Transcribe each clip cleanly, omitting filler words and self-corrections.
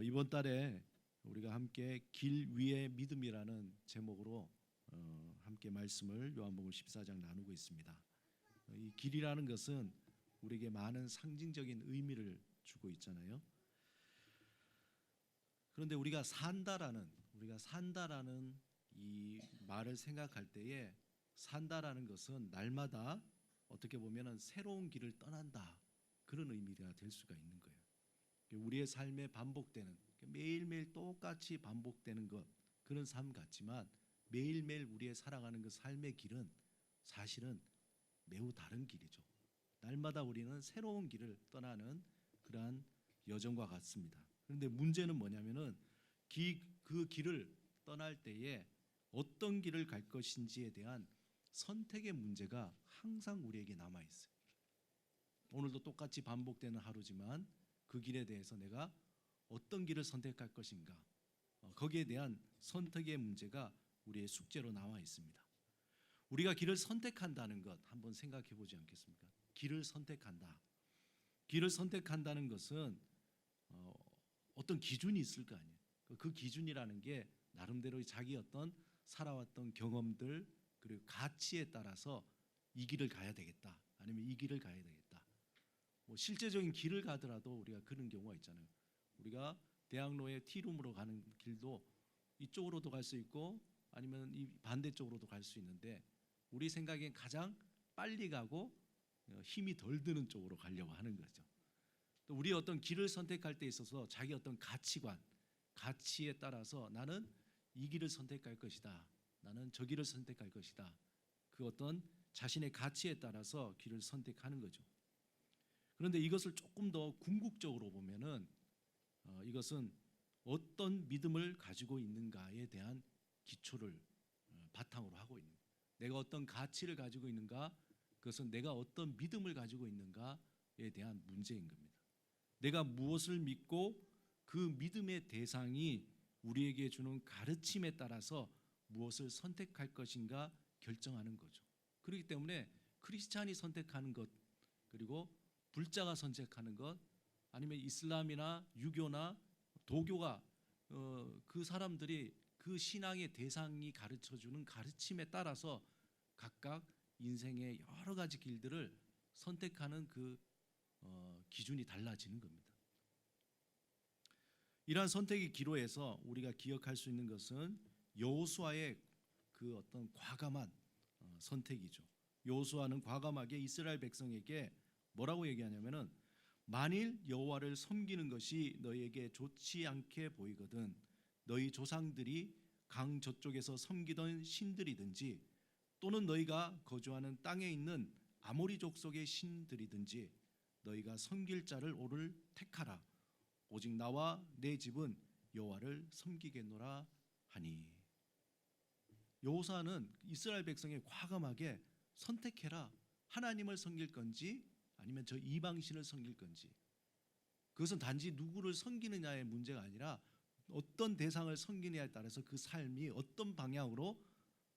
이번 달에 우리가 함께 길 위의 믿음이라는 제목으로 함께 말씀을 요한복음 14장 나누고 있습니다. 이 길이라는 것은 우리에게 많은 상징적인 의미를 주고 있잖아요. 그런데 우리가 산다라는 이 말을 생각할 때에 산다라는 것은 날마다 어떻게 보면은 새로운 길을 떠난다, 그런 의미가 될 수가 있는 거예요. 우리의 삶에 반복되는, 매일매일 똑같이 반복되는 것, 그런 삶 같지만 매일매일 우리의 살아가는 그 삶의 길은 사실은 매우 다른 길이죠. 날마다 우리는 새로운 길을 떠나는 그러한 여정과 같습니다. 그런데 문제는 뭐냐면은 그 길을 떠날 때에 어떤 길을 갈 것인지에 대한 선택의 문제가 항상 우리에게 남아 있어요. 오늘도 똑같이 반복되는 하루지만 그 길에 대해서 내가 어떤 길을 선택할 것인가, 거기에 대한 선택의 문제가 우리의 숙제로 나와 있습니다. 우리가 길을 선택한다는 것 한번 생각해 보지 않겠습니까? 길을 선택한다. 길을 선택한다는 것은 어떤 기준이 있을 거 아니에요. 그 기준이라는 게 나름대로 자기 어떤 살아왔던 경험들, 그리고 가치에 따라서 이 길을 가야 되겠다, 아니면 이 길을 가야 되겠다. 실제적인 길을 가더라도 우리가 그런 경우가 있잖아요. 우리가 대학로의 티룸으로 가는 길도 이쪽으로도 갈 수 있고 아니면 이 반대쪽으로도 갈 수 있는데, 우리 생각엔 가장 빨리 가고 힘이 덜 드는 쪽으로 가려고 하는 거죠. 또 우리 어떤 길을 선택할 때 있어서 자기 어떤 가치관, 가치에 따라서 나는 이 길을 선택할 것이다, 나는 저 길을 선택할 것이다, 그 어떤 자신의 가치에 따라서 길을 선택하는 거죠. 그런데 이것을 조금 더 궁극적으로 보면은 이것은 어떤 믿음을 가지고 있는가에 대한 기초를 바탕으로 하고 있는 거예요. 내가 어떤 가치를 가지고 있는가, 그것은 내가 어떤 믿음을 가지고 있는가에 대한 문제인 겁니다. 내가 무엇을 믿고 그 믿음의 대상이 우리에게 주는 가르침에 따라서 무엇을 선택할 것인가 결정하는 거죠. 그렇기 때문에 크리스찬이 선택하는 것, 그리고 불자가 선택하는 것, 아니면 이슬람이나 유교나 도교가 그 사람들이 그 신앙의 대상이 가르쳐주는 가르침에 따라서 각각 인생의 여러 가지 길들을 선택하는 그 기준이 달라지는 겁니다. 이러한 선택의 기로에서 우리가 기억할 수 있는 것은 여호수아의 그 어떤 과감한 선택이죠. 여호수아는 과감하게 이스라엘 백성에게 뭐라고 얘기하냐면은, 만일 여호와를 섬기는 것이 너희에게 좋지 않게 보이거든 너희 조상들이 강 저쪽에서 섬기던 신들이든지 또는 너희가 거주하는 땅에 있는 아모리 족속의 신들이든지 너희가 섬길 자를 오늘 택하라. 오직 나와 내 집은 여호와를 섬기겠노라 하니. 여호수아는 이스라엘 백성에 과감하게 선택해라. 하나님을 섬길 건지 아니면 저 이방신을 섬길 건지. 그것은 단지 누구를 섬기느냐의 문제가 아니라 어떤 대상을 섬기느냐에 따라서 그 삶이 어떤 방향으로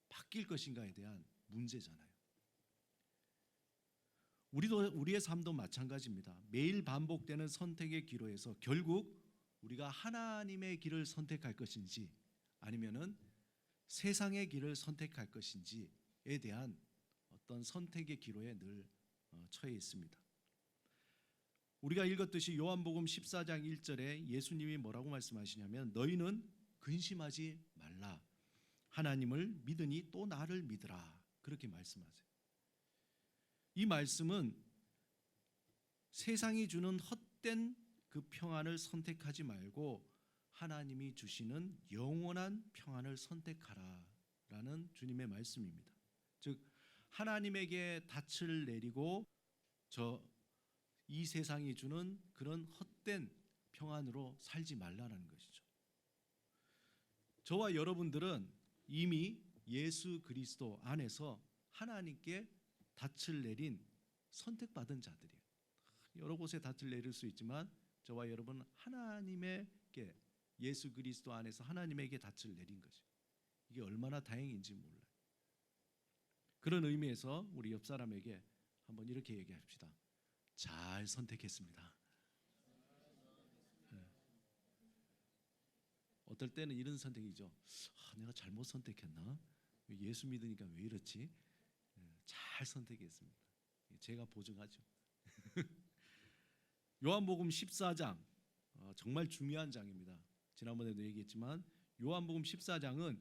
바뀔 것인가에 대한 문제잖아요. 우리의 삶도 마찬가지입니다. 매일 반복되는 선택의 기로에서 결국 우리가 하나님의 길을 선택할 것인지 아니면은 세상의 길을 선택할 것인지에 대한 어떤 선택의 기로에 늘 처해 있습니다. 우리가 읽었듯이 요한복음 14장 1절에 예수님이 뭐라고 말씀하시냐면, 너희는 근심하지 말라. 하나님을 믿으니 또 나를 믿으라. 그렇게 말씀하세요. 이 말씀은 세상이 주는 헛된 그 평안을 선택하지 말고 하나님이 주시는 영원한 평안을 선택하라 라는 주님의 말씀입니다. 즉 하나님에게 닻을 내리고 이 세상이 주는 그런 헛된 평안으로 살지 말라는 것이죠. 저와 여러분들은 이미 예수 그리스도 안에서 하나님께 닻을 내린 선택받은 자들이에요. 여러 곳에 닻을 내릴 수 있지만 저와 여러분은 하나님에게, 예수 그리스도 안에서 하나님에게 닻을 내린 것이에요. 이게 얼마나 다행인지 몰라요. 그런 의미에서 우리 옆 사람에게 한번 이렇게 얘기합시다. 잘 선택했습니다. 어떨 때는 이런 선택이죠. 내가 잘못 선택했나? 예수 믿으니까 왜 이렇지? 잘 선택했습니다. 제가 보증하죠. 요한복음 14장 정말 중요한 장입니다. 지난번에도 얘기했지만 요한복음 14장은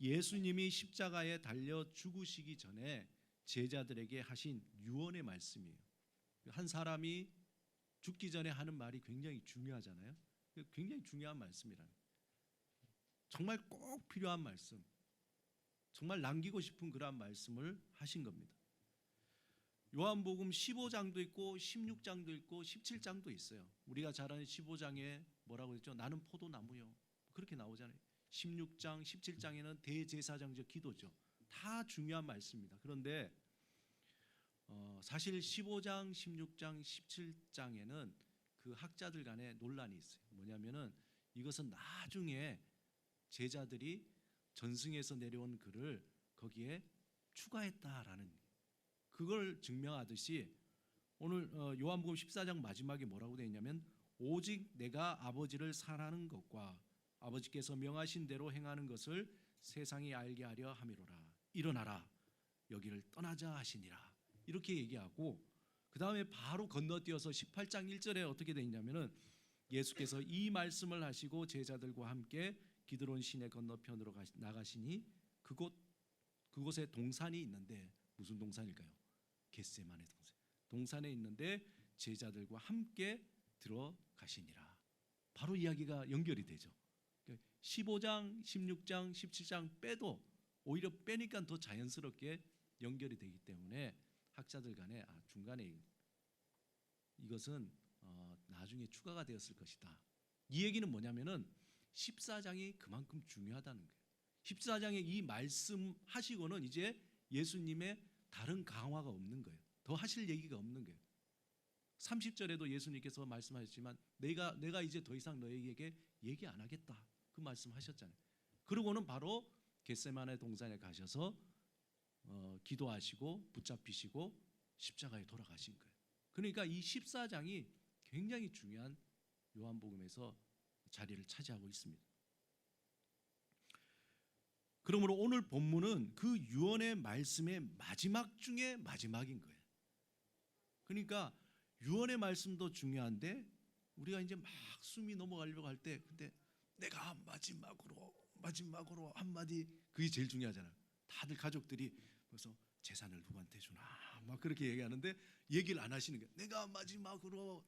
예수님이 십자가에 달려 죽으시기 전에 제자들에게 하신 유언의 말씀이에요. 한 사람이 죽기 전에 하는 말이 굉장히 중요하잖아요. 굉장히 중요한 말씀이라는 정말 꼭 필요한 말씀, 정말 남기고 싶은 그러한 말씀을 하신 겁니다. 요한복음 15장도 있고 16장도 있고 17장도 있어요. 우리가 잘 아는 15장에 뭐라고 했죠? 나는 포도나무요. 그렇게 나오잖아요. 16장, 17장에는 대제사장적 기도죠. 다 중요한 말씀입니다. 그런데 사실 15장, 16장, 17장에는 그 학자들 간에 논란이 있어요. 뭐냐면은 이것은 나중에 제자들이 전승에서 내려온 글을 거기에 추가했다라는 그걸 증명하듯이 오늘 요한복음 14장 마지막에 뭐라고 되어 있냐면 오직 내가 아버지를 사랑하는 것과 아버지께서 명하신 대로 행하는 것을 세상이 알게 하려 함이로라. 일어나라 여기를 떠나자 하시니라. 이렇게 얘기하고 그 다음에 바로 건너뛰어서 18장 1절에 어떻게 되어 있냐면은 예수께서 이 말씀을 하시고 제자들과 함께 기드론 시내 건너편으로 나가시니 그곳에 동산이 있는데 무슨 동산일까요? 겟세마네 동산. 동산에 있는데 제자들과 함께 들어가시니라. 바로 이야기가 연결이 되죠. 15장, 16장, 17장 빼도 오히려 빼니까 더 자연스럽게 연결이 되기 때문에 학자들 간에 중간에 이것은 나중에 추가가 되었을 것이다. 이 얘기는 뭐냐면은 14장이 그만큼 중요하다는 거예요. 14장에 이 말씀하시고는 이제 예수님의 다른 강화가 없는 거예요. 더 하실 얘기가 없는 거예요. 30절에도 예수님께서 말씀하셨지만 내가 이제 더 이상 너에게 얘기 안 하겠다. 그 말씀하셨잖아요. 그러고는 바로 겟세마네 동산에 가셔서 기도하시고 붙잡히시고 십자가에 돌아가신 거예요. 그러니까 이 14장이 굉장히 중요한 요한복음에서 자리를 차지하고 있습니다. 그러므로 오늘 본문은 그 유언의 말씀의 마지막 중에 마지막인 거예요. 그러니까 유언의 말씀도 중요한데 우리가 이제 막 숨이 넘어가려고 할 때 근데 내가 마지막으로 한마디 그게 제일 중요하잖아요. 다들 가족들이 그래서 재산을 누구한테 주나 막 그렇게 얘기하는데 얘기를 안 하시는 거예요. 내가 마지막으로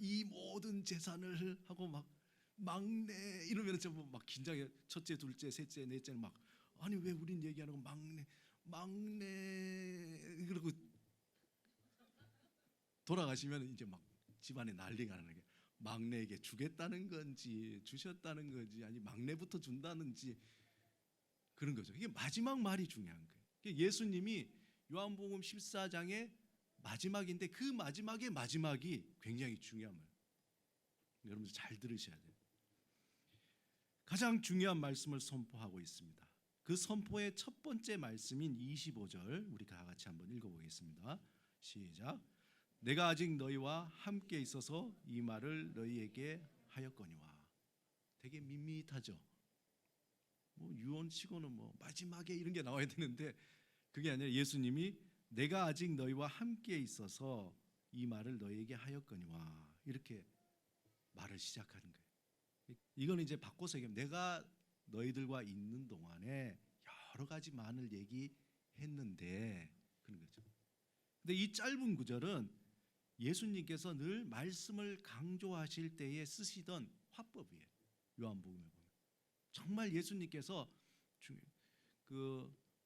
이 모든 재산을 하고 막 막내 이러면 막 긴장해. 첫째, 둘째, 셋째, 넷째는 막 아니 왜 우린 얘기하는 거 막내 그러고 돌아가시면 이제 막 집안에 난리가 나는 게 막내에게 주겠다는 건지 주셨다는 건지 아니 막내부터 준다는지 그런 거죠. 이게 마지막 말이 중요한 거예요. 예수님이 요한복음 14장의 마지막인데 그 마지막의 마지막이 굉장히 중요한 말이에요. 여러분 잘 들으셔야 돼요. 가장 중요한 말씀을 선포하고 있습니다. 그 선포의 첫 번째 말씀인 25절 우리 다 같이 한번 읽어보겠습니다. 시작. 내가 아직 너희와 함께 있어서 이 말을 너희에게 하였거니와. 되게 밋밋하죠. 유언치고는 마지막에 이런 게 나와야 되는데 그게 아니라 예수님이 내가 아직 너희와 함께 있어서 이 말을 너희에게 하였거니와 이렇게 말을 시작하는 거예요. 이건 이제 바꿔서 얘기하면 내가 너희들과 있는 동안에 여러 가지 많은 얘기했는데 그런 거죠. 근데 이 짧은 구절은 예수님께서 늘 말씀을 강조하실 때에 쓰시던 화법이에요. 요한복음에 보면 정말 예수님께서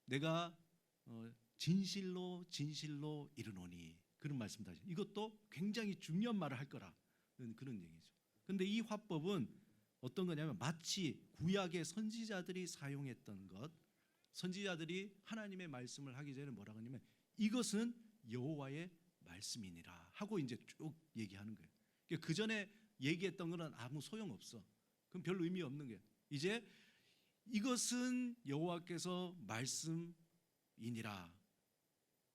내가 진실로 이르노니 그런 말씀도 하시죠. 이것도 굉장히 중요한 말을 할 거라는 그런 얘기죠. 그런데 이 화법은 어떤 거냐면 마치 구약의 선지자들이 사용했던 것, 선지자들이 하나님의 말씀을 하기 전에 뭐라고 하냐면 이것은 여호와의 말씀이니라 하고 이제 쭉 얘기하는 거예요. 그 전에 얘기했던 거는 아무 소용 없어. 그럼 별 의미 없는 거예요. 이제 이것은 여호와께서 말씀이니라.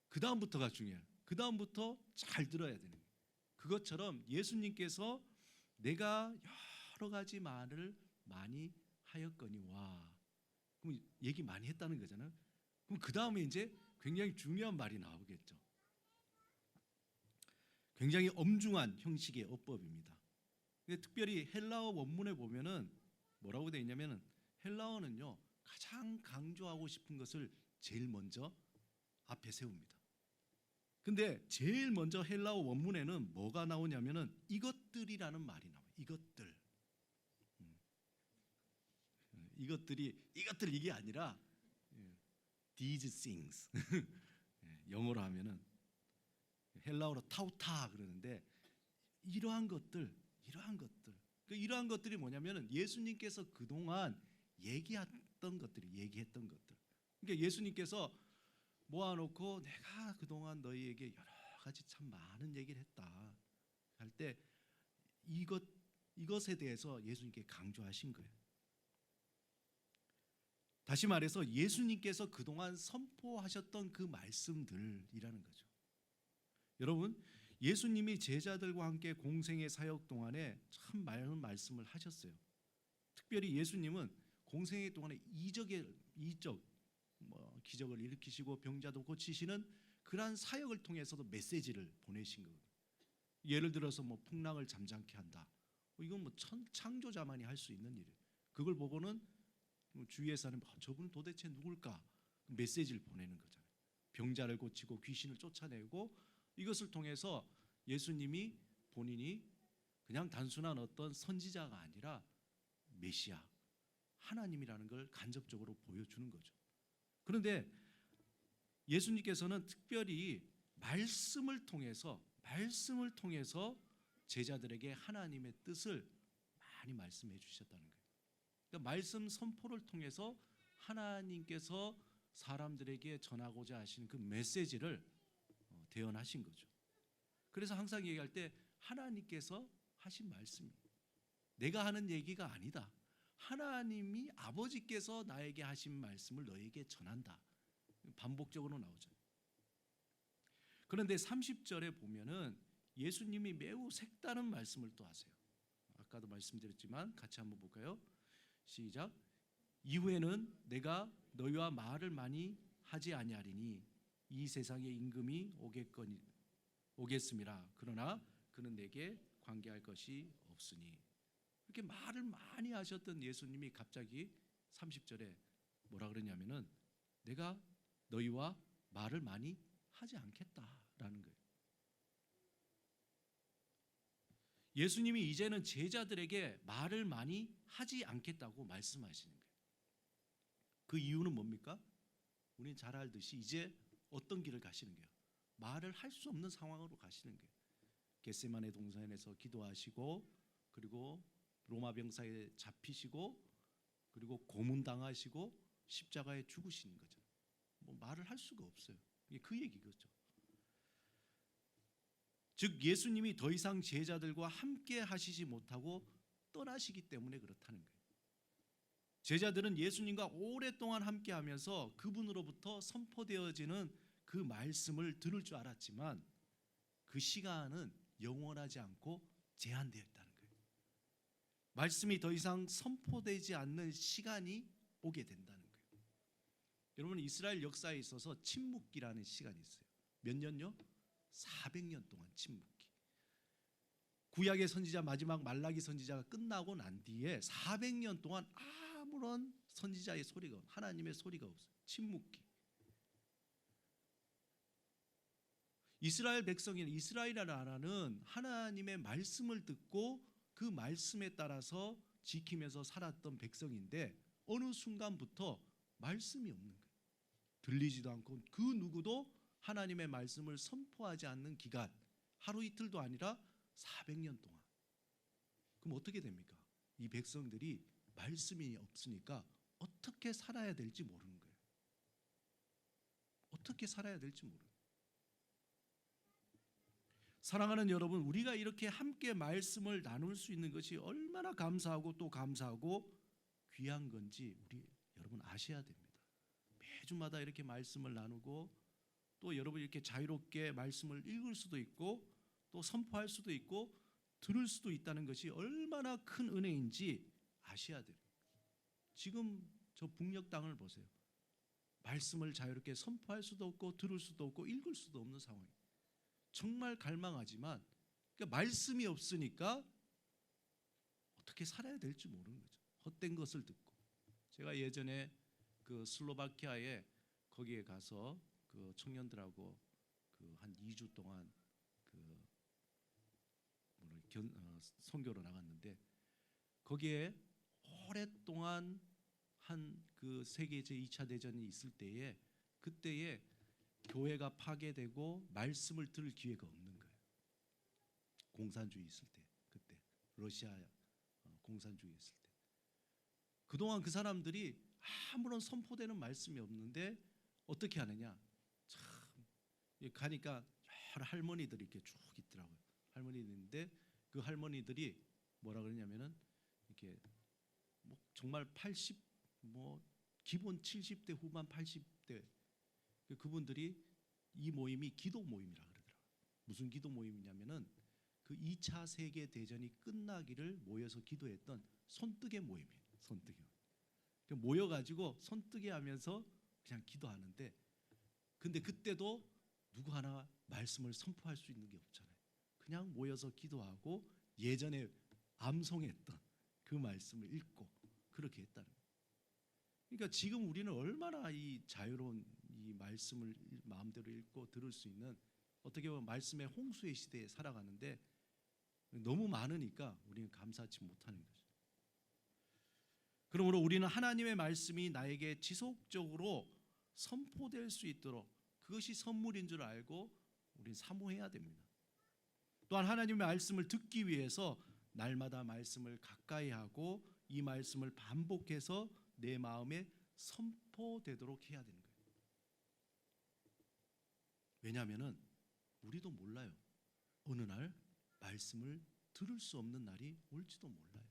그 다음부터가 중요해요. 그 다음부터 잘 들어야 되는 거예요. 그것처럼 예수님께서 내가 여러 가지 말을 많이 하였거니와. 그럼 얘기 많이 했다는 거잖아요. 그럼 그 다음에 이제 굉장히 중요한 말이 나오겠죠. 굉장히 엄중한 형식의 어법입니다. 근데 특별히 헬라어 원문에 보면은 뭐라고 되어 있냐면은 헬라어는요 가장 강조하고 싶은 것을 제일 먼저 앞에 세웁니다. 근데 제일 먼저 헬라어 원문에는 뭐가 나오냐면은 이것들이라는 말이 나와요. 이것들. 이것들 이게 아니라 these things. 영어로 하면은 헬라어로 타우타 그러는데 이러한 것들. 이러한 것들이 뭐냐면은 예수님께서 그동안 얘기했던 것들. 그러니까 예수님께서 모아놓고 내가 그동안 너희에게 여러 가지 참 많은 얘기를 했다 할 때 이것에 대해서 예수님께 강조하신 거예요. 다시 말해서 예수님께서 그동안 선포하셨던 그 말씀들이라는 거죠. 여러분, 예수님이 제자들과 함께 공생의 사역 동안에 참 많은 말씀을 하셨어요. 특별히 예수님은 공생의 동안에 이적 기적을 일으키시고 병자도 고치시는 그러한 사역을 통해서도 메시지를 보내신 거예요. 예를 들어서 뭐 풍랑을 잠잠케 한다. 이건 뭐 창조자만이 할 수 있는 일이에요. 그걸 보고는 주위에서는 저분은 도대체 누굴까? 메시지를 보내는 거잖아요. 병자를 고치고 귀신을 쫓아내고 이것을 통해서 예수님이 본인이 그냥 단순한 어떤 선지자가 아니라 메시아, 하나님이라는 걸 간접적으로 보여주는 거죠. 그런데 예수님께서는 특별히 말씀을 통해서 제자들에게 하나님의 뜻을 많이 말씀해 주셨다는 거예요. 그러니까 말씀 선포를 통해서 하나님께서 사람들에게 전하고자 하시는 그 메시지를 대언하신 거죠. 그래서 항상 얘기할 때 하나님께서 하신 말씀입니다. 내가 하는 얘기가 아니다. 하나님이 아버지께서 나에게 하신 말씀을 너에게 전한다. 반복적으로 나오죠. 그런데 30절에 보면은 예수님이 매우 색다른 말씀을 또 하세요. 아까도 말씀드렸지만 같이 한번 볼까요? 시작. 이후에는 내가 너희와 말을 많이 하지 아니하리니 이 세상의 임금이 오겠음이라. 그러나 그는 내게 관계할 것이 없으니. 이렇게 말을 많이 하셨던 예수님이 갑자기 30절에 뭐라 그러냐면은 내가 너희와 말을 많이 하지 않겠다라는 거예요. 예수님이 이제는 제자들에게 말을 많이 하지 않겠다고 말씀하시는 거예요. 그 이유는 뭡니까? 우리는 잘 알듯이 이제 어떤 길을 가시는 거예요? 말을 할 수 없는 상황으로 가시는 거예요. 겟세마네 동산에서 기도하시고 그리고 로마 병사에 잡히시고 그리고 고문당하시고 십자가에 죽으시는 거죠. 뭐 말을 할 수가 없어요. 이게 그 얘기겠죠. 즉 예수님이 더 이상 제자들과 함께 하시지 못하고 떠나시기 때문에 그렇다는 거예요. 제자들은 예수님과 오랫동안 함께 하면서 그분으로부터 선포되어지는 그 말씀을 들을 줄 알았지만 그 시간은 영원하지 않고 제한되어 있다는 거예요. 말씀이 더 이상 선포되지 않는 시간이 오게 된다는 거예요. 여러분, 이스라엘 역사에 있어서 침묵기라는 시간이 있어요. 몇 년요? 400년 동안 침묵기. 구약의 선지자 마지막 말라기 선지자가 끝나고 난 뒤에 400년 동안 아무런 선지자의 소리가, 하나님의 소리가 없어요. 침묵기. 이스라엘 백성인 이스라엘 나라는 하나님의 말씀을 듣고 그 말씀에 따라서 지키면서 살았던 백성인데 어느 순간부터 말씀이 없는 거예요. 들리지도 않고 그 누구도 하나님의 말씀을 선포하지 않는 기간, 하루 이틀도 아니라 400년 동안. 그럼 어떻게 됩니까? 이 백성들이 말씀이 없으니까 어떻게 살아야 될지 모르는 거예요. 어떻게 살아야 될지 모르는 거예요. 사랑하는 여러분, 우리가 이렇게 함께 말씀을 나눌 수 있는 것이 얼마나 감사하고 또 감사하고 귀한 건지 우리 여러분 아셔야 됩니다. 매주마다 이렇게 말씀을 나누고 또 여러분 이렇게 자유롭게 말씀을 읽을 수도 있고 또 선포할 수도 있고 들을 수도 있다는 것이 얼마나 큰 은혜인지 아셔야 돼요. 지금 저 북녘 땅을 보세요. 말씀을 자유롭게 선포할 수도 없고 들을 수도 없고 읽을 수도 없는 상황이에요. 정말 갈망하지만 그러니까 말씀이 없으니까 어떻게 살아야 될지 모르는 거죠. 헛된 것을 듣고. 제가 예전에 그 슬로바키아에 거기에 가서 그 청년들하고 그 한 2주 동안 그 선교로 나갔는데 거기에 오랫동안 한 그 세계 제2차 대전이 있을 때에 그때에 교회가 파괴되고 말씀을 들을 기회가 없는 거예요. 공산주의 있을 때 그때 러시아 공산주의 있을 때 그동안 그 사람들이 아무런 선포되는 말씀이 없는데 어떻게 하느냐 참 가니까 여러 할머니들이 이렇게 쭉 있더라고요. 할머니들인데 그 할머니들이 뭐라 그러냐면은 이렇게 뭐 정말 80 뭐 기본 70대 후반 80대 그분들이 이 모임이 기도 모임이라 그러더라고요. 무슨 기도 모임이냐면은 그 2차 세계 대전이 끝나기를 모여서 기도했던 손뜨개 모임이에요. 손뜨개. 모여가지고 손뜨개 하면서 그냥 기도하는데 근데 그때도 누구 하나 말씀을 선포할 수 있는 게 없잖아요. 그냥 모여서 기도하고 예전에 암송했던 그 말씀을 읽고 그렇게 했다는 거예요. 그러니까 지금 우리는 얼마나 이 자유로운 이 말씀을 마음대로 읽고 들을 수 있는 어떻게 보면 말씀의 홍수의 시대에 살아가는데 너무 많으니까 우리는 감사치 못하는 거죠. 그러므로 우리는 하나님의 말씀이 나에게 지속적으로 선포될 수 있도록 그것이 선물인 줄 알고 우리는 사모해야 됩니다. 또한 하나님의 말씀을 듣기 위해서 날마다 말씀을 가까이 하고 이 말씀을 반복해서 내 마음에 선포되도록 해야 되는 거예요. 왜냐하면은 우리도 몰라요. 어느 날 말씀을 들을 수 없는 날이 올지도 몰라요.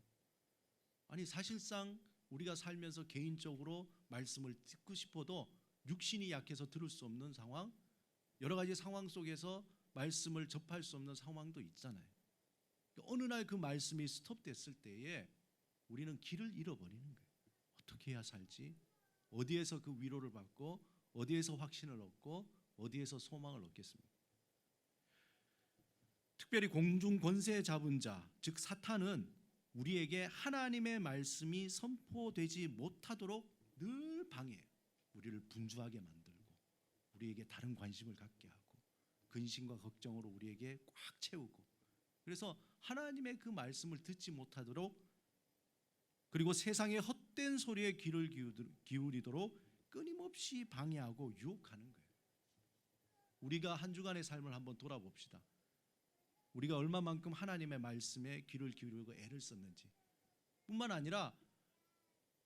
아니 사실상 우리가 살면서 개인적으로 말씀을 듣고 싶어도 육신이 약해서 들을 수 없는 상황, 여러 가지 상황 속에서 말씀을 접할 수 없는 상황도 있잖아요. 어느 날 그 말씀이 스톱됐을 때에 우리는 길을 잃어버리는 거예요. 어떻게 해야 살지? 어디에서 그 위로를 받고 어디에서 확신을 얻고 어디에서 소망을 얻겠습니까? 특별히 공중 권세 잡은 자, 즉 사탄은 우리에게 하나님의 말씀이 선포되지 못하도록 늘 방해해요. 우리를 분주하게 만들고 우리에게 다른 관심을 갖게 하고 근심과 걱정으로 우리에게 꽉 채우고 그래서 하나님의 그 말씀을 듣지 못하도록 그리고 세상의 헛된 소리에 귀를 기울이도록 끊임없이 방해하고 유혹하는 거예요. 우리가 한 주간의 삶을 한번 돌아봅시다. 우리가 얼마만큼 하나님의 말씀에 귀를 기울이고 애를 썼는지 뿐만 아니라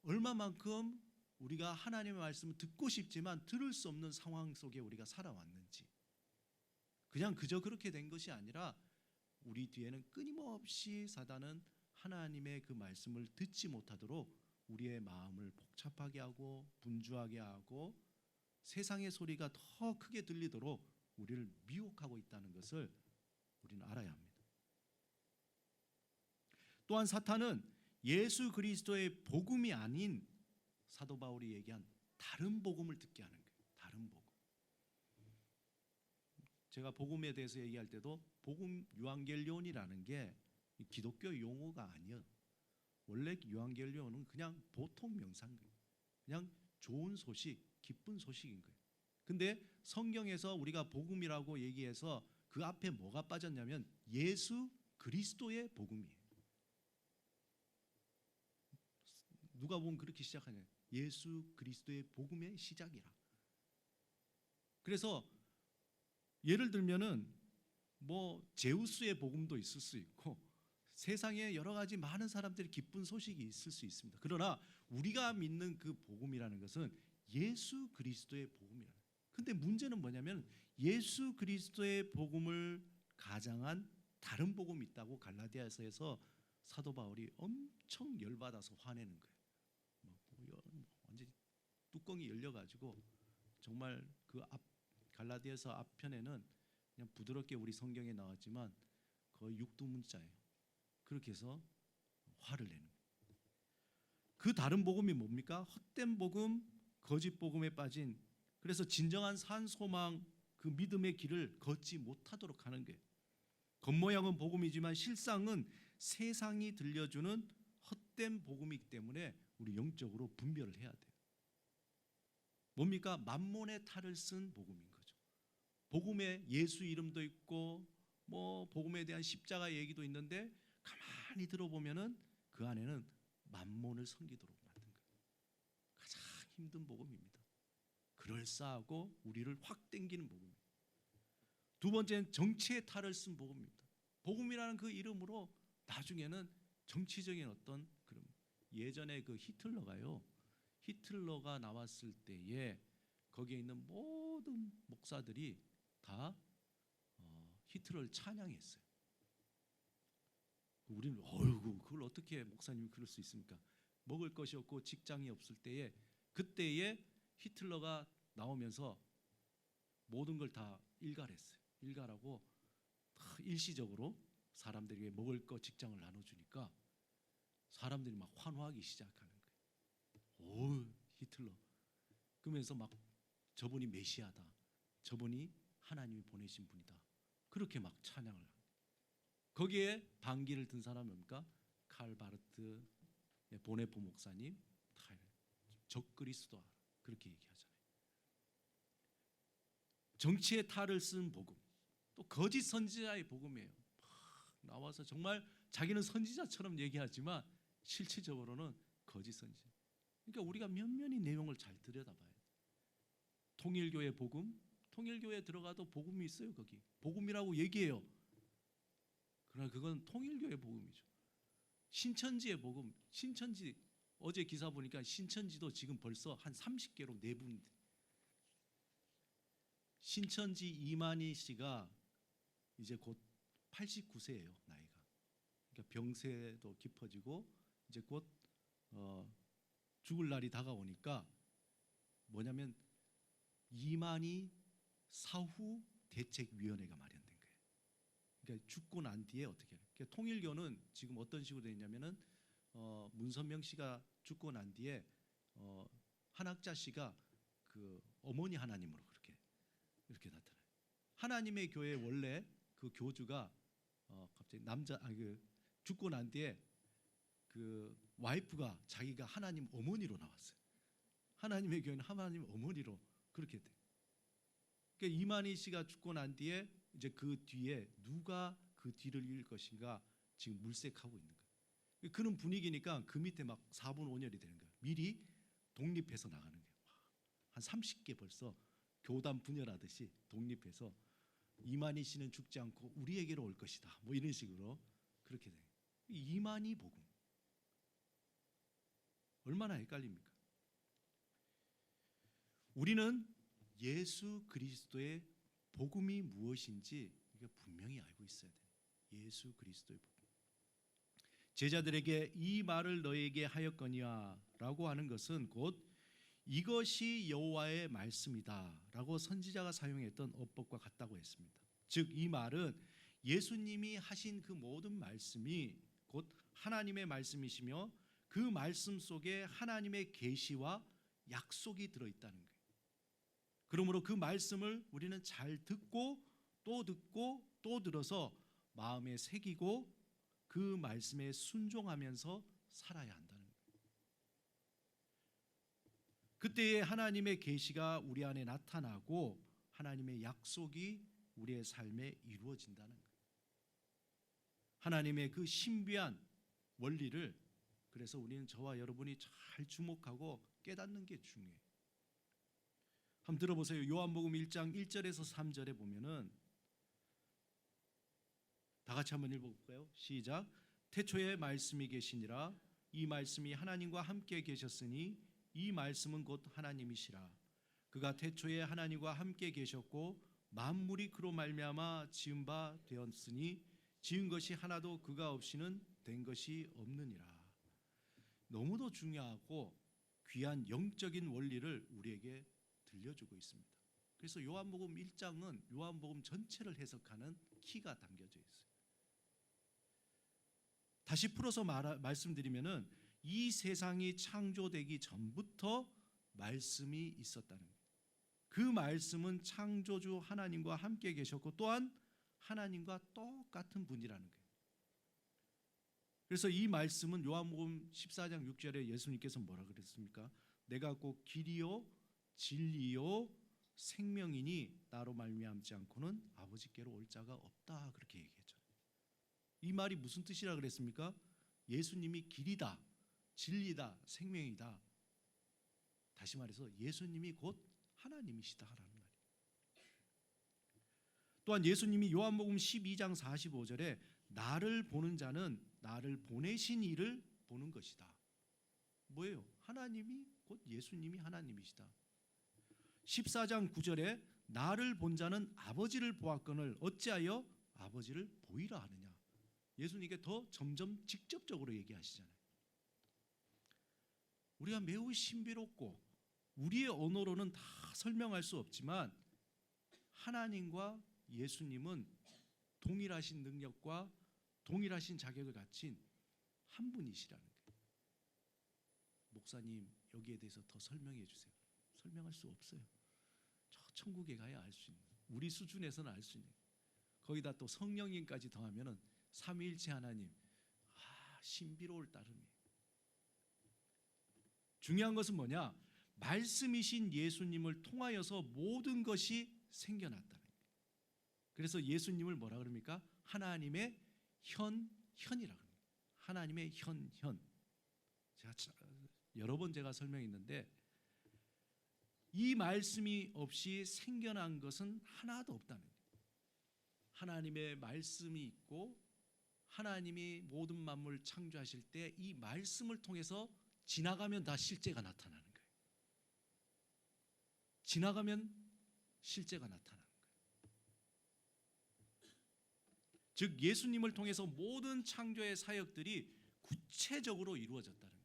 얼마만큼 우리가 하나님의 말씀을 듣고 싶지만 들을 수 없는 상황 속에 우리가 살아왔는지 그냥 그저 그렇게 된 것이 아니라 우리 뒤에는 끊임없이 사단은 하나님의 그 말씀을 듣지 못하도록 우리의 마음을 복잡하게 하고 분주하게 하고 세상의 소리가 더 크게 들리도록 우리를 미혹하고 있다는 것을 우리는 알아야 합니다. 또한 사탄은 예수 그리스도의 복음이 아닌 사도 바울이 얘기한 다른 복음을 듣게 하는 거예요. 다른 복음. 제가 복음에 대해서 얘기할 때도 복음 유앙겔리온이라는 게 기독교 용어가 아니에요. 원래 유앙겔리온은 그냥 보통 명사인 거예요. 그냥 좋은 소식, 기쁜 소식인 거예요. 근데 성경에서 우리가 복음이라고 얘기해서 그 앞에 뭐가 빠졌냐면 예수 그리스도의 복음이에요. 누가 보면 그렇게 시작하냐. 예수 그리스도의 복음의 시작이라. 그래서 예를 들면은 뭐 제우스의 복음도 있을 수 있고 세상에 여러 가지 많은 사람들이 기쁜 소식이 있을 수 있습니다. 그러나 우리가 믿는 그 복음이라는 것은 예수 그리스도의 복음이라는. 근데 문제는 뭐냐면 예수 그리스도의 복음을 가장한 다른 복음이 있다고 갈라디아서에서 사도 바울이 엄청 열받아서 화내는 거예요. 완전히 뚜껑이 열려가지고 정말 그 갈라디아서 앞편에는 그냥 부드럽게 우리 성경에 나왔지만 거의 육두문자예요. 그렇게 해서 화를 내는 거예요. 그 다른 복음이 뭡니까? 헛된 복음, 거짓 복음에 빠진, 그래서 진정한 산 소망 그 믿음의 길을 걷지 못하도록 하는 게, 겉모양은 복음이지만 실상은 세상이 들려주는 헛된 복음이기 때문에 우리 영적으로 분별을 해야 돼요. 뭡니까? 만몬의 탈을 쓴 복음인 거죠. 복음에 예수 이름도 있고 뭐 복음에 대한 십자가 얘기도 있는데 가만히 들어보면은 그 안에는 만몬을 섬기도록 만든 거예요. 가장 힘든 복음입니다. 그럴싸하고 우리를 확 땡기는 복음입니다. 두 번째는 정치의 탈을 쓴 복음입니다. 복음이라는 그 이름으로 나중에는 정치적인 어떤 그런, 예전에 그 히틀러가 나왔을 때에 거기에 있는 모든 목사들이 다 히틀러를 찬양했어요. 우리는 어이구 그걸 어떻게 목사님이 그럴 수 있습니까? 먹을 것이 없고 직장이 없을 때에, 그때에 히틀러가 나오면서 모든 걸 다 일갈했어요. 일갈하고 일시적으로 사람들에게 먹을 것, 직장을 나눠주니까 사람들이 막 환호하기 시작하는 거예요. 오, 히틀러. 그러면서 막 저분이 메시아다, 저분이 하나님이 보내신 분이다, 그렇게 막 찬양을 합니다. 거기에 반기를 든 사람이 뭡니까? 칼 바르트, 보네포 목사님, 적그리스도라 그렇게 얘기하잖아요. 정치의 탈을 쓴 복음, 또 거짓 선지자의 복음이에요. 나와서 정말 자기는 선지자처럼 얘기하지만 실질적으로는 거짓 선지자. 그러니까 우리가 면면히 내용을 잘 들여다봐야 돼요. 통일교회 복음, 통일교회 들어가도 복음이 있어요. 거기 복음이라고 얘기해요. 그러나 그건 통일교회 복음이죠. 신천지의 복음, 신천지 어제 기사 보니까 신천지도 지금 벌써 한 30개로 내분. 신천지 이만희 씨가 이제 곧 89세예요, 나이가. 그러니까 병세도 깊어지고 이제 곧 죽을 날이 다가오니까 뭐냐면 이만희 사후 대책위원회가 마련된 거예요. 그러니까 죽고 난 뒤에 어떻게 해요? 그러니까 통일교는 지금 어떤 식으로 되어 있냐면은 문선명 씨가 죽고 난 뒤에 한학자 씨가 그 어머니 하나님으로 이렇게 나타나요. 하나님의 교회 원래 그 교주가 갑자기 죽고 난 뒤에 그 와이프가 자기가 하나님 어머니로 나왔어요. 하나님의 교회는 하나님 어머니로 그렇게 돼. 그러니까 이만희 씨가 죽고 난 뒤에 이제 그 뒤에 누가 그 뒤를 이을 것인가 지금 물색하고 있는 거예요. 그런 분위기니까 그 밑에 막 4분 5렬이 되는 거예요. 미리 독립해서 나가는 거예요. 한 30개 벌써 교단 분열하듯이 독립해서 이만희 씨는 죽지 않고 우리에게로 올 것이다, 뭐 이런 식으로 그렇게 돼요. 이만희 복음 얼마나 헷갈립니까? 우리는 예수 그리스도의 복음이 무엇인지 이게 분명히 알고 있어야 돼요. 예수 그리스도의 복음. 제자들에게 이 말을 너에게 하였거니와라고 하는 것은 곧 이것이 여호와의 말씀이다라고 선지자가 사용했던 어법과 같다고 했습니다. 즉 이 말은 예수님이 하신 그 모든 말씀이 곧 하나님의 말씀이시며 그 말씀 속에 하나님의 계시와 약속이 들어있다는 거예요. 그러므로 그 말씀을 우리는 잘 듣고 또 들어서 마음에 새기고 그 말씀에 순종하면서 살아야 한다는 거예요. 그때에 하나님의 계시가 우리 안에 나타나고 하나님의 약속이 우리의 삶에 이루어진다는 거예요. 하나님의 그 신비한 원리를 그래서 우리는 저와 여러분이 잘 주목하고 깨닫는 게 중요해요. 한번 들어보세요. 요한복음 1장 1절에서 3절에 보면은 다 같이 한번 읽어볼까요? 시작. 태초에 말씀이 계시니라. 이 말씀이 하나님과 함께 계셨으니 이 말씀은 곧 하나님이시라. 그가 태초에 하나님과 함께 계셨고 만물이 그로 말미암아 지은 바 되었으니 지은 것이 하나도 그가 없이는 된 것이 없느니라. 너무도 중요하고 귀한 영적인 원리를 우리에게 들려주고 있습니다. 그래서 요한복음 1장은 요한복음 전체를 해석하는 키가 담겨져 있어요. 다시 풀어서 말씀드리면은 이 세상이 창조되기 전부터 말씀이 있었다는 거예요. 그 말씀은 창조주 하나님과 함께 계셨고 또한 하나님과 똑같은 분이라는 거예요. 그래서 이 말씀은 요한복음 14장 6절에 예수님께서 뭐라 그랬습니까? 내가 곧 길이요 진리요 생명이니 나로 말미암지 않고는 아버지께로 올 자가 없다, 그렇게 얘기했잖아요. 이 말이 무슨 뜻이라 그랬습니까? 예수님이 길이다, 진리다, 생명이다. 다시 말해서 예수님이 곧 하나님이시다라는 말이에요. 또한 예수님이 요한복음 12장 45절에 나를 보는 자는 나를 보내신 이를 보는 것이다. 뭐예요? 하나님이 곧 예수님이 하나님이시다. 14장 9절에 나를 본 자는 아버지를 보았거늘 어찌하여 아버지를 보이라 하느냐. 예수님께 더 점점 직접적으로 얘기하시잖아요. 우리가 매우 신비롭고 우리의 언어로는 다 설명할 수 없지만 하나님과 예수님은 동일하신 능력과 동일하신 자격을 가진 한 분이시라는 거예요. 목사님, 여기에 대해서 더 설명해 주세요. 설명할 수 없어요. 저 천국에 가야 알 수 있는, 우리 수준에서는 알 수 있는, 거기다 또 성령님까지 더하면은 삼위일체 하나님, 신비로울 따름이에요. 중요한 것은 뭐냐? 말씀이신 예수님을 통하여서 모든 것이 생겨났다는 거예요. 그래서 예수님을 뭐라 그럽니까? 하나님의 현이라고 합니다. 하나님의 현. 제가 여러 번 설명했는데 이 말씀이 없이 생겨난 것은 하나도 없다는 거예요. 하나님의 말씀이 있고 하나님이 모든 만물을 창조하실 때 이 말씀을 통해서 지나가면 다 실제가 나타나는 거예요. 지나가면 실제가 나타나는 거예요. 즉 예수님을 통해서 모든 창조의 사역들이 구체적으로 이루어졌다는 거예요.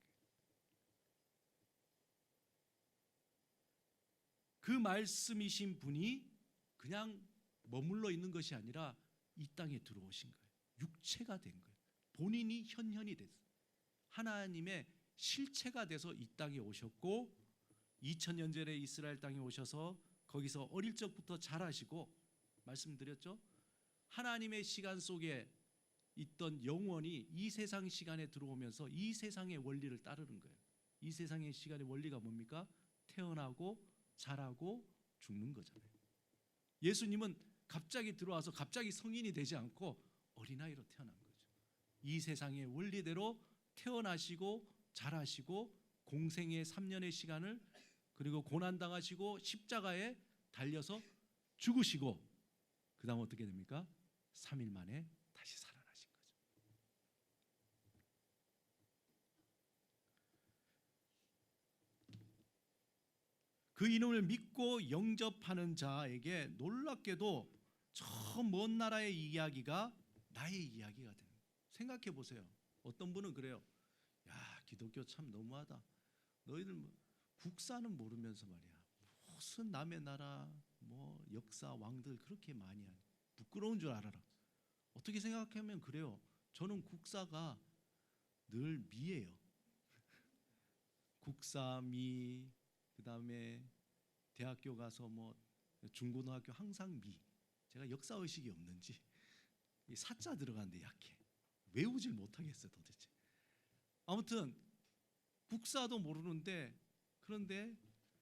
그 말씀이신 분이 그냥 머물러 있는 것이 아니라 이 땅에 들어오신 거예요. 육체가 된 거예요. 본인이 현현이 됐어요. 하나님의 실체가 돼서 이 땅에 오셨고 2000년 전에 이스라엘 땅에 오셔서 거기서 어릴 적부터 자라시고, 말씀드렸죠? 하나님의 시간 속에 있던 영원히 이 세상 시간에 들어오면서 이 세상의 원리를 따르는 거예요. 이 세상의 시간의 원리가 뭡니까? 태어나고 자라고 죽는 거잖아요. 예수님은 갑자기 들어와서 갑자기 성인이 되지 않고 어린아이로 태어난 거죠. 이 세상의 원리대로 태어나시고 자라시고 공생의 3년의 시간을, 그리고 고난당하시고 십자가에 달려서 죽으시고 그 다음 어떻게 됩니까? 3일 만에 다시 살아나신 거죠. 그 이름을 믿고 영접하는 자에게 놀랍게도 저 먼 나라의 이야기가 나의 이야기가 되는 거예요. 생각해 보세요. 어떤 분은 그래요. 야, 기독교 참 너무하다. 너희들 국사는 모르면서 말이야, 무슨 남의 나라 역사 왕들 그렇게 많이 하니 부끄러운 줄 알아라. 어떻게 생각하면 그래요. 저는 국사가 늘 미예요. 국사 미, 그다음에 대학교 가서 중고등학교 항상 미. 제가 역사 의식이 없는지 이 사자 들어가는데 약해. 외우질 못하겠어요 도대체. 아무튼 국사도 모르는데, 그런데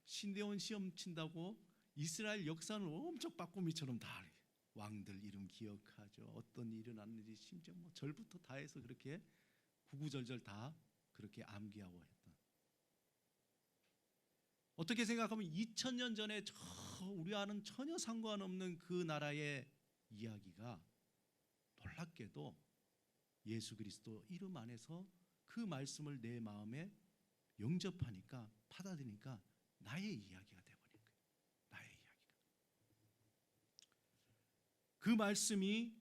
신대원 시험 친다고 이스라엘 역사는 엄청 빠꾸미처럼 다 알아요. 왕들 이름 기억하죠. 어떤 일이 일어났는지 심지어 절부터 다 해서 그렇게 구구절절 다 그렇게 암기하고 했던. 어떻게 생각하면 2000년 전에 우리와는 전혀 상관없는 그 나라의 이야기가 놀랍게도 예수 그리스도 이름 안에서 그 말씀을 내 마음에 영접하니까, 받아들이니까 나의 이야기가 되어버린 거예요. 나의 이야기가. 그 말씀이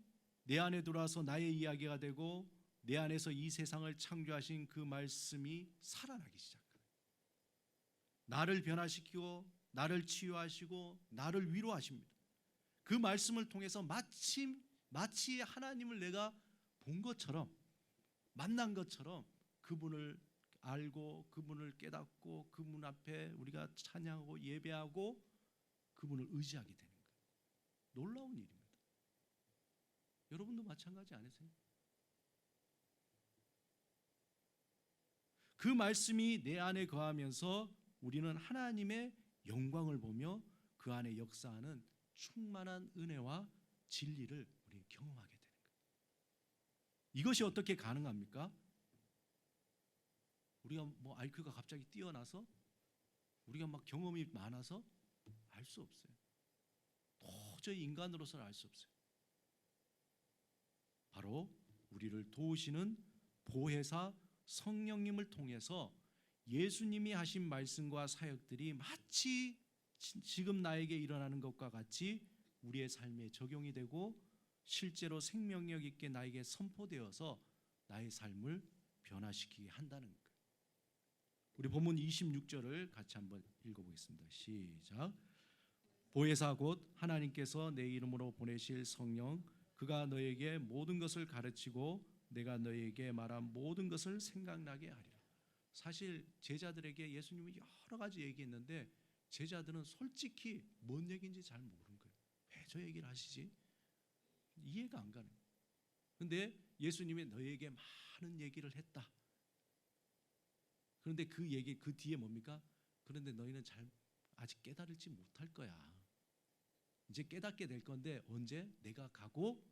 내 안에 들어와서 나의 이야기가 되고 내 안에서 이 세상을 창조하신 그 말씀이 살아나기 시작합니다. 나를 변화시키고 나를 치유하시고 나를 위로하십니다. 그 말씀을 통해서 마치 하나님을 내가 본 것처럼, 만난 것처럼 그분을 알고 그분을 깨닫고 그분 앞에 우리가 찬양하고 예배하고 그분을 의지하게 되는 거예요. 놀라운 일입니다. 여러분도 마찬가지 아니세요? 그 말씀이 내 안에 거하면서 우리는 하나님의 영광을 보며 그 안에 역사하는 충만한 은혜와 진리를 우리 경험하게 되는 거예요. 이것이 어떻게 가능합니까? 우리가 뭐 IQ가 갑자기 뛰어나서 우리가 막 경험이 많아서 알 수 없어요. 도저히 인간으로서는 알 수 없어요. 바로 우리를 도우시는 보혜사 성령님을 통해서 예수님이 하신 말씀과 사역들이 마치 지금 나에게 일어나는 것과 같이 우리의 삶에 적용이 되고 실제로 생명력 있게 나에게 선포되어서 나의 삶을 변화시키게 한다는 거예요. 우리 본문 26절을 같이 한번 읽어보겠습니다. 시작. 보혜사 곧 하나님께서 내 이름으로 보내실 성령 그가 너에게 모든 것을 가르치고 내가 너에게 말한 모든 것을 생각나게 하리라. 사실 제자들에게 예수님이 여러 가지 얘기했는데 제자들은 솔직히 뭔 얘기인지 잘 모르는 거예요. 왜 저 얘기를 하시지? 이해가 안 가는 거예요. 그런데 예수님이 너에게 많은 얘기를 했다. 그런데 그 얘기 그 뒤에 뭡니까? 그런데 너희는 아직 깨달을지 못할 거야. 이제 깨닫게 될 건데 언제? 내가 가고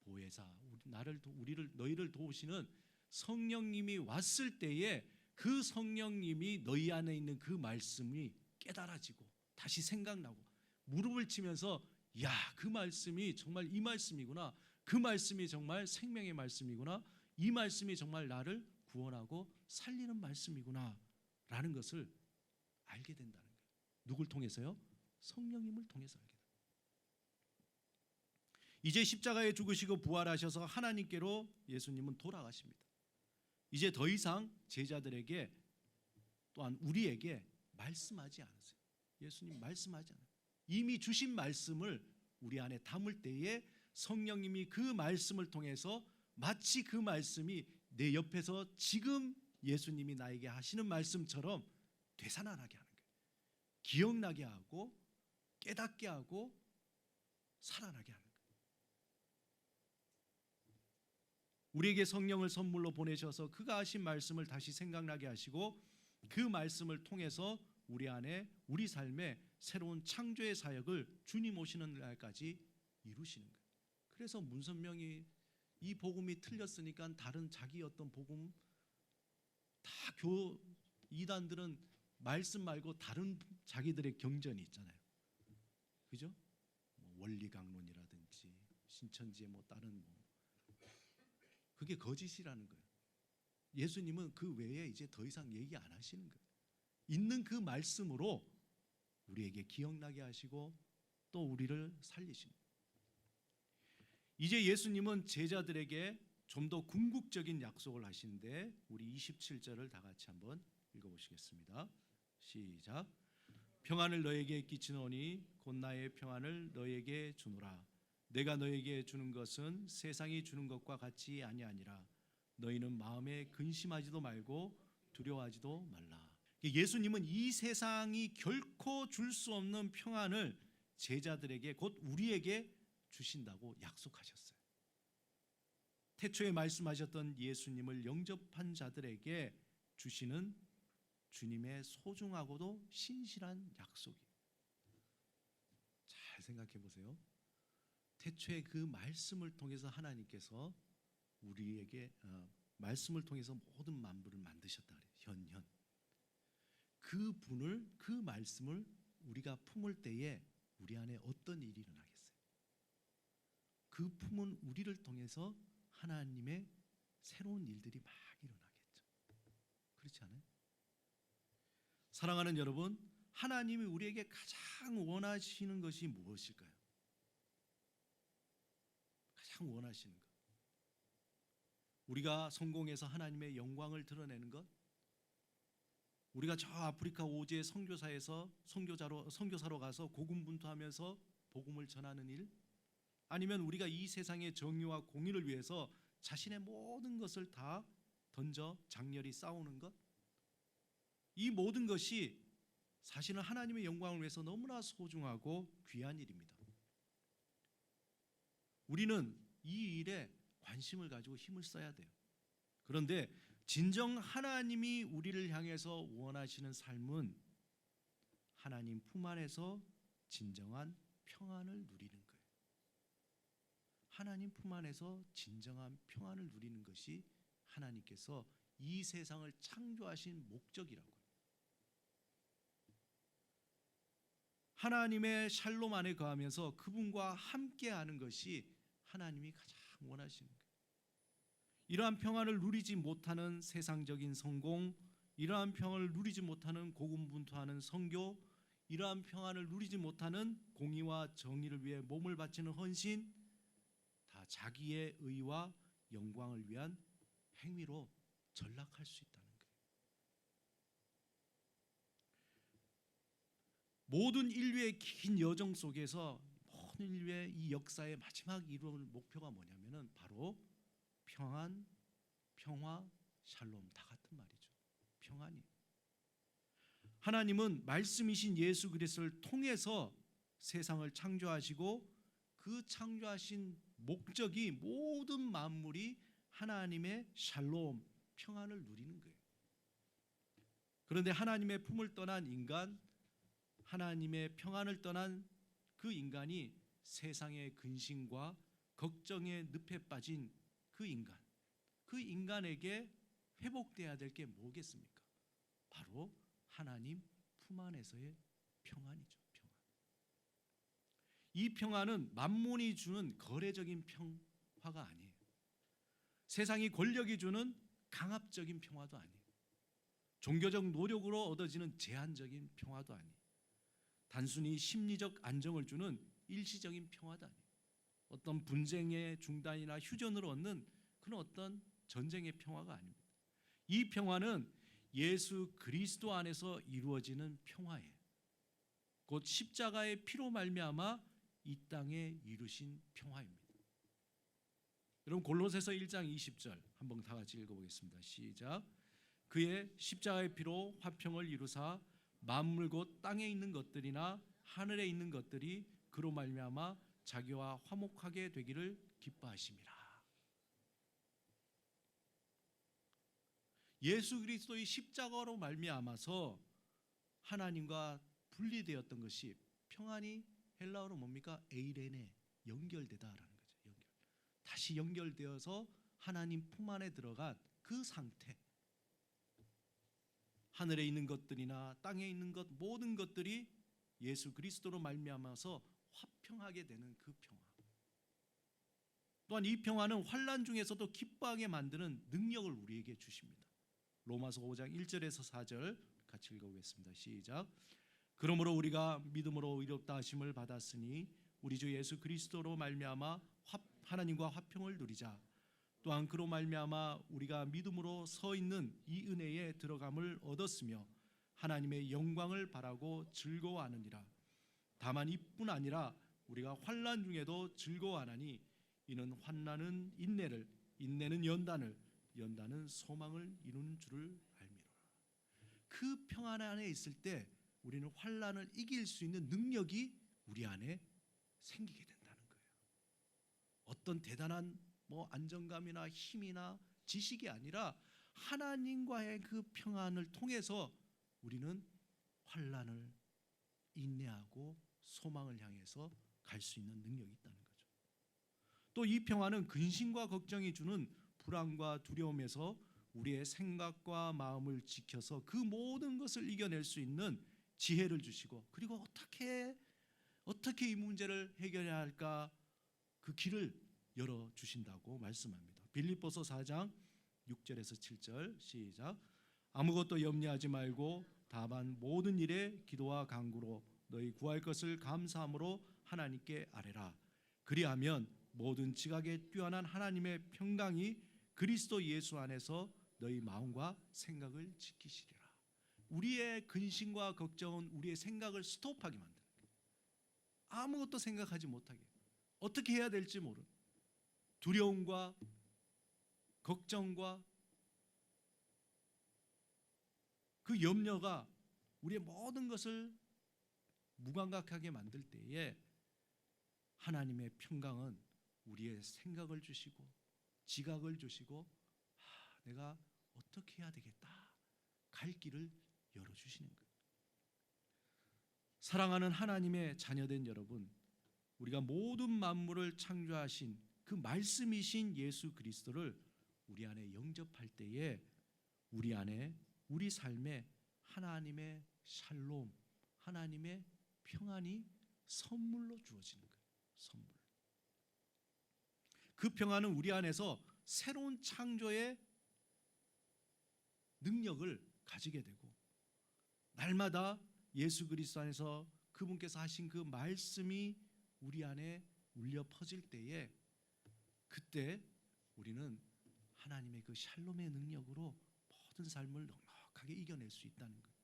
보혜사 너희를 도우시는 성령님이 왔을 때에 그 성령님이 너희 안에 있는 그 말씀이 깨달아지고 다시 생각나고 무릎을 치면서 야, 그 말씀이 정말 이 말씀이구나. 그 말씀이 정말 생명의 말씀이구나. 이 말씀이 정말 나를 구원하고 살리는 말씀이구나 라는 것을 알게 된다는 거예요. 누굴 통해서요? 성령님을 통해서 알게 됩니다. 이제 십자가에 죽으시고 부활하셔서 하나님께로 예수님은 돌아가십니다. 이제 더 이상 제자들에게 또한 우리에게 말씀하지 않으세요. 예수님 말씀하지 않아요. 이미 주신 말씀을 우리 안에 담을 때에 성령님이 그 말씀을 통해서 마치 그 말씀이 내 옆에서 지금 예수님이 나에게 하시는 말씀처럼 되살아나게 하는 거예요. 기억나게 하고 깨닫게 하고 살아나게 하는 거예요. 우리에게 성령을 선물로 보내셔서 그가 하신 말씀을 다시 생각나게 하시고 그 말씀을 통해서 우리 안에 우리 삶에 새로운 창조의 사역을 주님 오시는 날까지 이루시는 거예요. 그래서 문선명이 이 복음이 틀렸으니까 다른 자기 어떤 복음 다 이단들은 말씀 말고 다른 자기들의 경전이 있잖아요. 그죠? 뭐 원리강론이라든지 신천지의 뭐 다른 그게 거짓이라는 거예요. 예수님은 그 외에 이제 더 이상 얘기 안 하시는 거예요. 있는 그 말씀으로 우리에게 기억나게 하시고 또 우리를 살리십니다. 이제 예수님은 제자들에게 좀 더 궁극적인 약속을 하시는데 우리 27절을 다 같이 한번 읽어보시겠습니다. 시작. 평안을 너에게 끼치노니 곧 나의 평안을 너에게 주노라. 내가 너에게 주는 것은 세상이 주는 것과 같이 아니하니라. 너희는 마음에 근심하지도 말고 두려워하지도 말라. 예수님은 이 세상이 결코 줄 수 없는 평안을 제자들에게 곧 우리에게 주신다고 약속하셨어요. 태초에 말씀하셨던 예수님을 영접한 자들에게 주시는 주님의 소중하고도 신실한 약속이에요. 잘 생각해 보세요. 태초에 그 말씀을 통해서 하나님께서 우리에게 말씀을 통해서 모든 만물을 만드셨다 그래요. 현현. 그 분을 그 말씀을 우리가 품을 때에 우리 안에 어떤 일이 일어나겠어요? 그 품은 우리를 통해서 하나님의 새로운 일들이 막 일어나겠죠. 그렇지 않아요? 사랑하는 여러분, 하나님이 우리에게 가장 원하시는 것이 무엇일까요? 가장 원하시는 것. 우리가 성공해서 하나님의 영광을 드러내는 것. 우리가 저 아프리카 오지의 선교사에서 선교사로 가서 고군분투하면서 복음을 전하는 일, 아니면 우리가 이 세상의 정의와 공의를 위해서 자신의 모든 것을 다 던져 장렬히 싸우는 것, 이 모든 것이 사실은 하나님의 영광을 위해서 너무나 소중하고 귀한 일입니다. 우리는 이 일에 관심을 가지고 힘을 써야 돼요. 그런데 진정 하나님이 우리를 향해서 원하시는 삶은 하나님 품 안에서 진정한 평안을 누리는 거예요. 하나님 품 안에서 진정한 평안을 누리는 것이 하나님께서 이 세상을 창조하신 목적이라고요. 하나님의 샬롬 안에 거하면서 그분과 함께하는 것이 하나님이 가장 원하시는 거예요. 이러한 평안을 누리지 못하는 세상적인 성공, 이러한 평안을 누리지 못하는 고군분투하는 선교, 이러한 평안을 누리지 못하는 공의와 정의를 위해 몸을 바치는 헌신, 다 자기의 의와 영광을 위한 행위로 전락할 수 있다는 거예요. 모든 인류의 긴 여정 속에서 모든 인류의 이 역사의 마지막 이룰 목표가 뭐냐면은 바로 평안, 평화, 샬롬 다 같은 말이죠. 평안이에요. 하나님은 말씀이신 예수 그리스도를 통해서 세상을 창조하시고 그 창조하신 목적이 모든 만물이 하나님의 샬롬, 평안을 누리는 거예요. 그런데 하나님의 품을 떠난 인간, 하나님의 평안을 떠난 그 인간이 세상의 근심과 걱정의 늪에 빠진 그 인간에게 회복돼야 될 게 뭐겠습니까? 바로 하나님 품 안에서의 평안이죠. 평안. 이 평안은 만몬이 주는 거래적인 평화가 아니에요. 세상이 권력이 주는 강압적인 평화도 아니에요. 종교적 노력으로 얻어지는 제한적인 평화도 아니에요. 단순히 심리적 안정을 주는 일시적인 평화도 아니에요. 어떤 분쟁의 중단이나 휴전으로 얻는 그런 어떤 전쟁의 평화가 아닙니다. 이 평화는 예수 그리스도 안에서 이루어지는 평화예요. 곧 십자가의 피로 말미암아 이 땅에 이루신 평화입니다. 여러분 골로새서 1장 20절 한번 다 같이 읽어보겠습니다. 시작. 그의 십자가의 피로 화평을 이루사 만물 곧 땅에 있는 것들이나 하늘에 있는 것들이 그로 말미암아 자기와 화목하게 되기를 기뻐하심이라. 예수 그리스도의 십자가로 말미암아서 하나님과 분리되었던 것이 평안이 헬라어로 뭡니까? 에이레네, 연결되다라는 거죠. 다시 연결되어서 하나님 품 안에 들어간 그 상태. 하늘에 있는 것들이나 땅에 있는 것 모든 것들이 예수 그리스도로 말미암아서 화평하게 되는 그 평화. 또한 이 평화는 환난 중에서도 기뻐하게 만드는 능력을 우리에게 주십니다. 로마서 5장 1절에서 4절 같이 읽어보겠습니다. 시작. 그러므로 우리가 믿음으로 의롭다 하심을 받았으니 우리 주 예수 그리스도로 말미암아 하나님과 화평을 누리자. 또한 그로 말미암아 우리가 믿음으로 서 있는 이 은혜에 들어감을 얻었으며 하나님의 영광을 바라고 즐거워하느니라. 다만 이뿐 아니라 우리가 환난 중에도 즐거워하나니 이는 환난은 인내를, 인내는 연단을, 연단은 소망을 이루는 줄을 알미로라. 그 평안 안에 있을 때 우리는 환난을 이길 수 있는 능력이 우리 안에 생기게 된다는 거예요. 어떤 대단한 안정감이나 힘이나 지식이 아니라 하나님과의 그 평안을 통해서 우리는 환난을 인내하고 소망을 향해서 갈 수 있는 능력이 있다는 거죠. 또 이 평안은 근심과 걱정이 주는 불안과 두려움에서 우리의 생각과 마음을 지켜서 그 모든 것을 이겨낼 수 있는 지혜를 주시고, 그리고 어떻게 이 문제를 해결해야 할까 그 길을 열어 주신다고 말씀합니다. 빌립보서 4장 6절에서 7절 시작. 아무것도 염려하지 말고 다만 모든 일에 기도와 간구로 너희 구할 것을 감사함으로 하나님께 아뢰라. 그리하면 모든 지각에 뛰어난 하나님의 평강이 그리스도 예수 안에서 너희 마음과 생각을 지키시리라. 우리의 근심과 걱정은 우리의 생각을 스톱하게 만드는 거예요. 아무것도 생각하지 못하게, 어떻게 해야 될지 모르는 두려움과 걱정과 그 그 염려가 우리의 모든 것을 무감각하게 만들 때에 하나님의 평강은 우리의 생각을 주시고 지각을 주시고 내가 어떻게 해야 되겠다 갈 길을 열어주시는 거예요. 사랑하는 하나님의 자녀된 여러분, 우리가 모든 만물을 창조하신 그 말씀이신 예수 그리스도를 우리 안에 영접할 때에 우리 안에 우리 삶에 하나님의 샬롬, 하나님의 평안이 선물로 주어지는 거예요. 선물. 그 평안은 우리 안에서 새로운 창조의 능력을 가지게 되고 날마다 예수 그리스도 안에서 그분께서 하신 그 말씀이 우리 안에 울려 퍼질 때에 그때 우리는 하나님의 그 샬롬의 능력으로 모든 삶을 넉넉하게 이겨낼 수 있다는 거예요.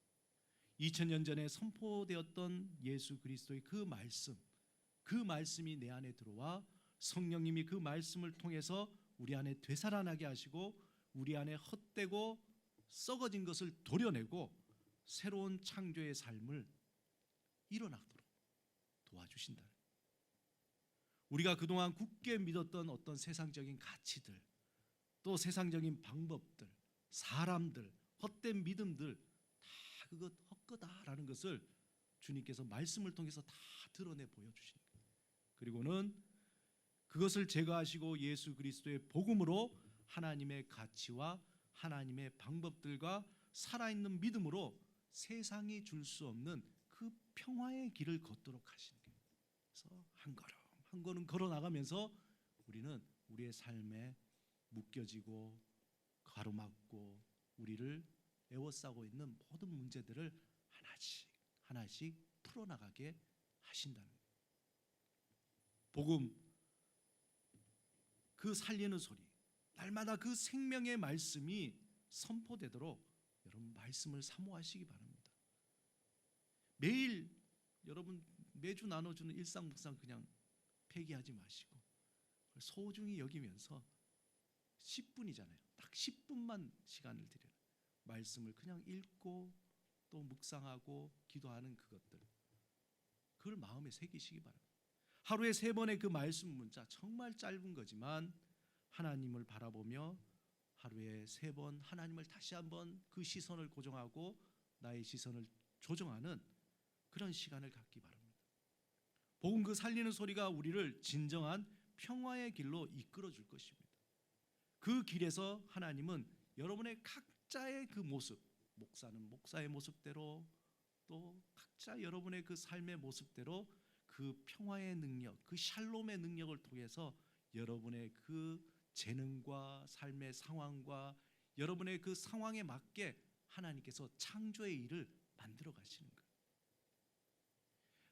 2000년 전에 선포되었던 예수 그리스도의 그 말씀이 내 안에 들어와 성령님이 그 말씀을 통해서 우리 안에 되살아나게 하시고 우리 안에 헛되고 썩어진 것을 도려내고 새로운 창조의 삶을 일어나도록 도와주신다. 우리가 그동안 굳게 믿었던 어떤 세상적인 가치들, 또 세상적인 방법들, 사람들, 헛된 믿음들 다 그것 헛거다라는 것을 주님께서 말씀을 통해서 다 드러내 보여주시는 거예요. 그리고는 그것을 제거하시고 예수 그리스도의 복음으로 하나님의 가치와 하나님의 방법들과 살아있는 믿음으로 세상이 줄 수 없는 그 평화의 길을 걷도록 하시는 거예요. 그래서 한 걸음 한 걸음 걸어 나가면서 우리는 우리의 삶에 묶여지고 가로막고 우리를 에워싸고 있는 모든 문제들을 하나씩 풀어나가게 하신다는 거예요. 복음, 그 살리는 소리, 날마다 그 생명의 말씀이 선포되도록 여러분 말씀을 사모하시기 바랍니다. 매일 여러분 매주 나눠주는 일상 묵상 그냥 폐기하지 마시고 소중히 여기면서 10분이잖아요. 딱 10분만 시간을 드려요. 말씀을 그냥 읽고 또 묵상하고 기도하는 그걸 마음에 새기시기 바랍니다. 하루에 3번의 그 말씀 문자 정말 짧은 거지만 하나님을 바라보며 하루에 3번 하나님을 다시 한번 그 시선을 고정하고 나의 시선을 조정하는 그런 시간을 갖기 바랍니다. 복음 그 살리는 소리가 우리를 진정한 평화의 길로 이끌어 줄 것입니다. 그 길에서 하나님은 여러분의 각자의 그 모습, 목사는 목사의 모습대로 또 각자 여러분의 그 삶의 모습대로 그 평화의 능력, 그 샬롬의 능력을 통해서 여러분의 그 재능과 삶의 상황과 여러분의 그 상황에 맞게 하나님께서 창조의 일을 만들어 가시는 거예요.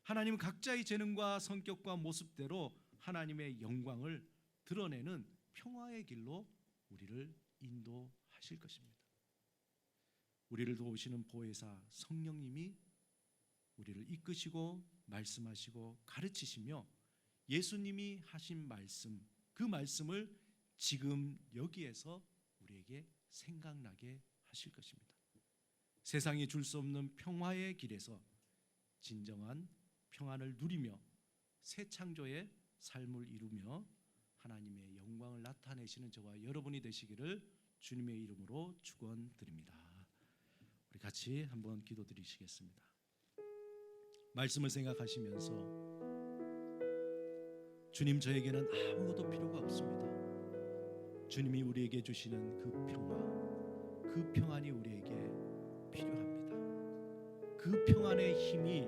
하나님은 각자의 재능과 성격과 모습대로 하나님의 영광을 드러내는 평화의 길로 우리를 인도하실 것입니다. 우리를 도우시는 보혜사 성령님이 우리를 이끄시고 말씀하시고 가르치시며 예수님이 하신 말씀, 그 말씀을 지금 여기에서 우리에게 생각나게 하실 것입니다. 세상이 줄 수 없는 평화의 길에서 진정한 평안을 누리며 새 창조의 삶을 이루며 하나님의 영광을 나타내시는 저와 여러분이 되시기를 주님의 이름으로 축원드립니다. 우리 같이 한번 기도드리시겠습니다. 말씀을 생각하시면서 주님, 저에게는 아무것도 필요가 없습니다. 주님이 우리에게 주시는 그 평화, 그 평안이 우리에게 필요합니다. 그 평안의 힘이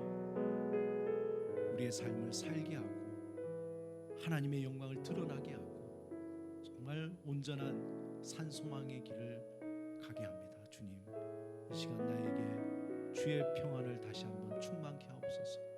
우리의 삶을 살게 하고 하나님의 영광을 드러나게 하고 정말 온전한 산소망의 길을 가게 합니다. 주님, 이 시간 나에게 주의 평안을 다시 한번 충만케 하옵소서.